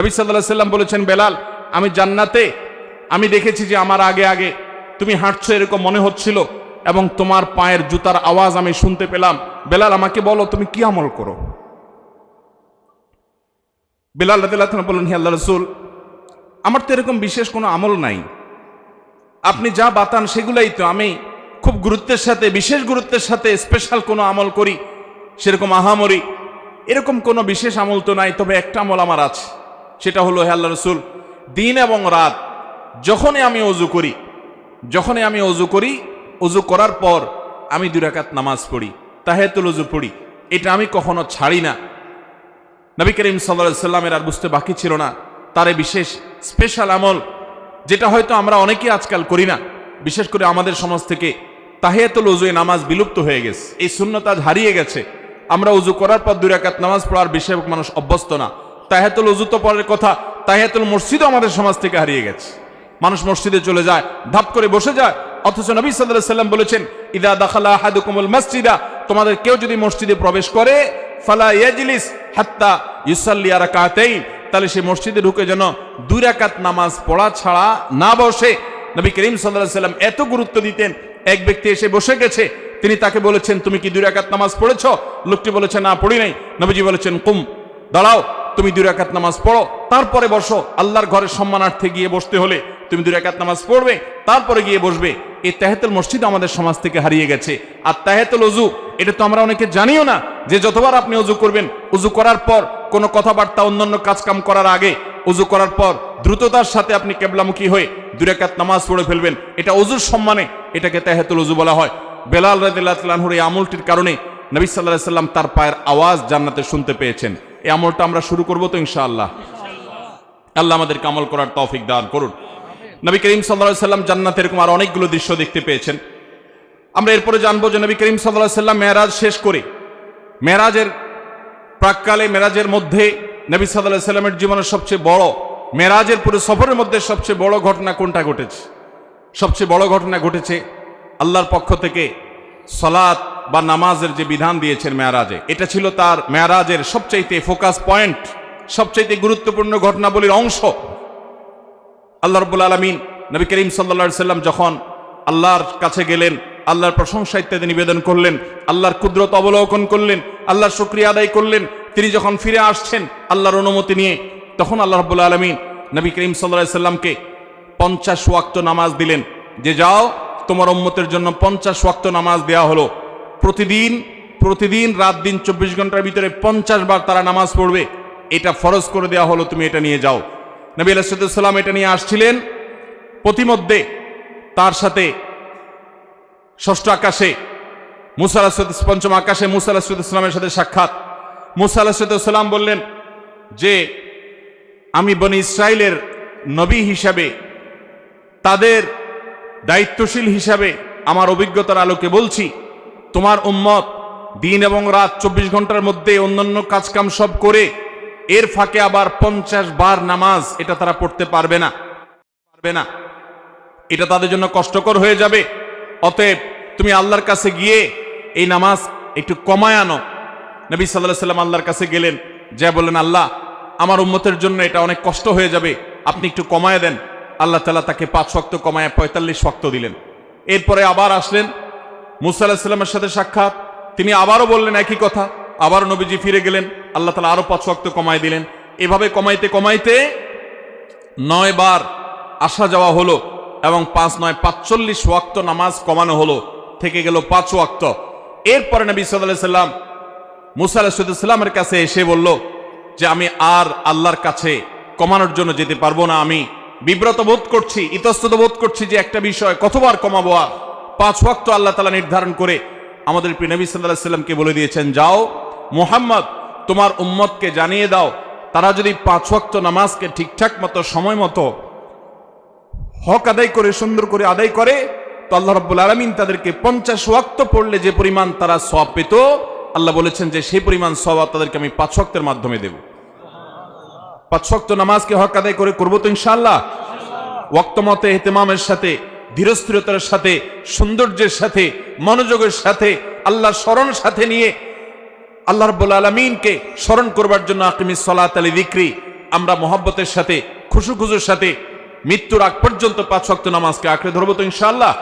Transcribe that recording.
নবী সাল্লাল্লাহু আলাইহি ওয়াসাল্লাম বলেছেন, বেলাল, আমি জান্নাতে আমি দেখেছি যে আমার আগে আগে তুমি হাঁটছো এরকম মনে হচ্ছিল এবং তোমার পায়ের জুতার আওয়াজ আমি শুনতে পেলাম। বেলাল, আমাকে বলো তুমি কি আমল করো? বেলাল রাদিয়াল্লাহু আনহু বললেন, হে আল্লাহর রাসূল, আমার তো এরকম বিশেষ কোনো আমল নাই, আপনি যা বাতান সেগুলাই তো। আমি খুব গুরুত্বের সাথে, বিশেষ গুরুত্বের সাথে স্পেশাল কোনো আমল করি সেরকম আহামরি এরকম কোনো বিশেষ আমল তো নাই, তবে একটা আমল আমার আছে, সেটা হলো, হে আল্লাহর রাসূল, দিন এবং রাত যখনই আমি অজু করি, অজু করার পর আমি 2 রাকাত নামাজ পড়ি, তাহিয়াতুল ওযু পড়ি, এটা আমি কখনো ছাড়ি না। নবী করিম সাল্লাল্লাহু আলাইহি ওয়াসাল্লামের আর বুঝতে বাকি ছিল না তার বিশেষ স্পেশাল আমল, যেটা হয়তো আমরা অনেকেই আজকাল করি না। বিশেষ করে আমাদের সমাজ থেকে তাহিয়াতুল ওযুয়ে নামাজ বিলুপ্ত হয়ে গেছে, এই সুন্নাত আজ হারিয়ে গেছে। আমরা ওযু করার পর 2 রাকাত নামাজ পড়ার বেশিরভাগ মানুষ অভ্যস্ত না। তাহিয়াতুল ওযু তো পরের কথা, তাহিয়াতুল মসজিদও আমাদের সমাজ থেকে হারিয়ে গেছে। মানুষ মসজিদে চলে যায়, ধাপ করে বসে যায়, অথচ নবী সাল্লাল্লাহু আলাইহি ওয়াসাল্লাম বলেছেন, ইদা দাখালা আহাদুকুমুল মসজিদা, তোমাদের কেউ যদি মসজিদে প্রবেশ করে, ফালা ইয়াজলিস হাত্তা ইউসাল্লি রাকাতাইন, তাহলে সে মসজিদে ঢুকে যেন 2 রাকাত নামাজ পড়া ছাড়া না বসে। নবী করিম সাল্লাল্লাহু আলাইহি ওয়াসাল্লাম এত গুরুত্ব দিতেন। এক ব্যক্তি এসে বসে গেছে, তিনি তাকে বলেছেন, তুমি কি 2 রাকাত নামাজ পড়েছো? লোকটি বলেছে, না, পড়ি নাই। নবীজি বলেছেন, কুম, দাঁড়াও, তুমি 2 রাকাত নামাজ পড়ো, তারপরে বসো। আল্লাহর ঘরের সম্মানার্থে গিয়ে বসতে হলে তুমি 2 রাকাত নামাজ পড়বে, তারপরে গিয়ে বসবে। এই তাহিয়াতুল মসজিদ আমাদের সমাজ থেকে হারিয়ে গেছে। আর তাহিয়াতুল ওযু, এটা তো আমরা অনেকে জানিও না, যে যতবার আপনি ওযু করবেন, ওযু করার পর কোনো কথাবার্তা অন্যান্য কাজকাম করার আগে, ওযু করার পর দ্রুততার সাথে আপনি কিবলামুখী হয়ে 2 রাকাত নামাজ পড়ে ফেলবেন। এটা ওযুর সম্মানে, এটাকে তাহিয়াতুল ওযু বলা হয়। বেলাল রাদিয়াল্লাহু আনহুর এই আমলটির কারণে নবী সাল্লাল্লাহু আলাইহি ওয়াসাল্লাম তার পায়ের আওয়াজ জান্নাতে শুনতে পেয়েছেন। এই আমলটা আমরা শুরু করব তো ইনশাআল্লাহ। আল্লাহ আমাদেরকে আমল করার তৌফিক দান করুন। নবী করিম সাল্লাল্লাহু আলাইহি ওয়াসাল্লাম জান্নাতে এরকম আর অনেকগুলো দৃশ্য দেখতে পেয়েছেন। আমরা এরপরে জানবো যে নবী করিম সাল্লাল্লাহু আলাইহি ওয়াসাল্লাম মেরাজ শেষ করে, মেরাজের প্রাককালে, মেরাজের মধ্যে নবী সাল্লাল্লাহু আলাইহি ওয়াসাল্লামের জীবনের সবচেয়ে বড়, মেরাজের পুরো সফরের মধ্যে সবচেয়ে বড় ঘটনা কোনটা ঘটেছে? সবচেয়ে বড় ঘটনা ঘটেছে আল্লাহর পক্ষ থেকে সালাত বা নামাজের যে বিধান দিয়েছেন মেরাজে, এটা ছিল তার মেরাজের সবচাইতে ফোকাস পয়েন্ট, সবচাইতে গুরুত্বপূর্ণ ঘটনাবলীর অংশ। আল্লাহ রাব্বুল আলামিন নবী করিম সাল্লাল্লাহু আলাইহি ওয়াসাল্লাম যখন আল্লাহর কাছে গেলেন, আল্লাহর প্রশংসা ইত্যাদি নিবেদন করলেন, আল্লাহর কুদরত অবলোকন করলেন, আল্লাহর শুকরিয়া আদায় করলেন, তিনি যখন ফিরে আসছেন আল্লাহর অনুমতি নিয়ে, তখন আল্লাহ রাব্বুল আলামিন নবী করিম সাল্লাল্লাহু আলাইহি ওয়াসাল্লামকে 50 ওয়াক্ত নামাজ দিলেন, যে যাও তোমার উম্মতের জন্য 50 ওয়াক্ত নামাজ দেয়া হলো। প্রতিদিন রাত দিন 24 ঘন্টার ভিতরে 50 বার তারা নামাজ পড়বে, এটা ফরজ করে দেওয়া হলো, তুমি এটা নিয়ে যাও। নবী আলাইহিস সালাম এটা নিয়ে আসছিলেন। প্রতিমধ্যে তার সাথে ষষ্ঠ আকাশে মুসা আলাইহিস, পঞ্চম আকাশে মুসা আলাইহিস সালামের সাথে সাক্ষাৎ। মুসা আলাইহিস সালাম বললেন যে, আমি বনি ইসরাইলের নবী হিসাবে, তাদের দায়িত্বশীল হিসাবে আমার অভিজ্ঞতার আলোকে বলছি, তোমার উম্মত দিন এবং রাত 24 ঘন্টার মধ্যে অন্যান্য কাজকাম সব করে এর ফাঁকে আবার 50 বার নামাজ, এটা তারা পড়তে পারবে না। এটা তাদের জন্য কষ্টকর হয়ে যাবে। অতএব তুমি আল্লাহর কাছে গিয়ে এই নামাজ একটু কমায় আনো। নবী সাল্লাল্লাহু আলাইহি ওয়াসাল্লাম আল্লাহর কাছে গেলেন, যা বললেন, আল্লাহ, আমার উম্মতের জন্য এটা অনেক কষ্ট হয়ে যাবে, আপনি একটু কমায় দেন। আল্লাহ তাআলা তাকে 5 ওয়াক্ত কমায় 45 ওয়াক্ত দিলেন। এরপরে আবার আসলেন, মুসা আলাইহিস সালামের সাথে সাক্ষাৎ, তিনি আবারও বললেন একই কথা, আবারও নবীজি ফিরে গেলেন, আল্লাহ তাআলা আরো 5 ওয়াক্ত কমায় দিলেন। এভাবে কমাইতে কমাইতে 9 বার আসা যাওয়া হলো এবং 5 9 45 ওয়াক্ত নামাজ কমানো হলো, থেকে গেল 5 ওয়াক্ত। এরপরে নবী সাল্লাল্লাহু আলাইহি ওয়াসাল্লাম মুসা আলাইহিস সালামের কাছে এসে বলল যে, আমি আর আল্লাহর কাছে কমানোর জন্য যেতে পারবো না, আমি বিব্রত বোধ করছি, ইতস্তত বোধ করছি যে একটা বিষয় কতবার কমাবো। আর 5 ওয়াক্ত আল্লাহ তাআলা নির্ধারণ করে আমাদের প্রিয় নবী সাল্লাল্লাহু আলাইহি ওয়াসাল্লামকে বলে দিয়েছেন, যাও মুহাম্মদ, তোমার উম্মতকে জানিয়ে দাও, তারা যদি 5 ওয়াক্ত নামাজকে ঠিকঠাক মতো, সময় মতো, হক আদায় করে, সুন্দর করে আদায় করে, তো আল্লাহ রাব্বুল আলামিন তাদেরকে 50 ওয়াক্ত পড়লে যে পরিমাণ তারা সওয়াব পেত, আল্লাহ বলেছেন যে সেই পরিমাণ সওয়াব তাদেরকে আমি 5 ওয়াক্তের মাধ্যমে দেব। 5 ওয়াক্ত নামাজকে হক আদায় করে করবো তো ইনশাআল্লাহ। ওয়াক্ত মতে, ইহতিমামের সাথে, ধীরস্থিরতার সাথে, সৌন্দর্যের সাথে, মনোযোগের সাথে, আল্লাহর স্মরণ সাথে নিয়ে আল্লাহ রাব্বুল আলামিনকে স্মরণ করবার জন্য আকিমিস সালাত আলি যিকরি, আমরা মহব্বতের সাথে খুশু খুশুর সাথে মৃত্যুর আগ পর্যন্ত 5 ওয়াক্ত নামাজকে আঁকড়ে ধরবো তো ইনশাআল্লাহ।